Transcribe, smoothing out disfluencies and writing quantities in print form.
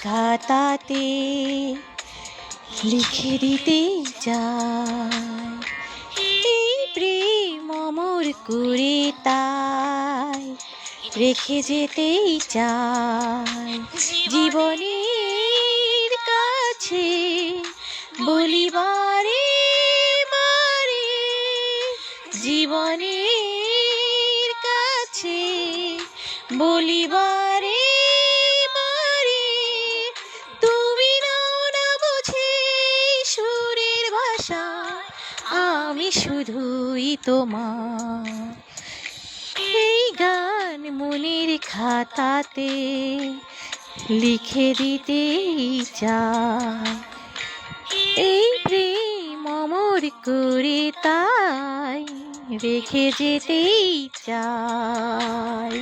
খাতাতে লিখে দিতে চাই, এই প্রেম অমর করে তাই রেখে যেতেই চাই। জীবনের কাছে বলিবারে বারে, জীবনের কাছে বলিবারে বারে, তুমি নাও না বুঝে সুরের ভাষা, আমি শুধুই তোমার। এই গান মনের খাতাতে লিখে দিতেই চাই, এই প্রেম অমর করে তাই রেখে যেতেই চাই।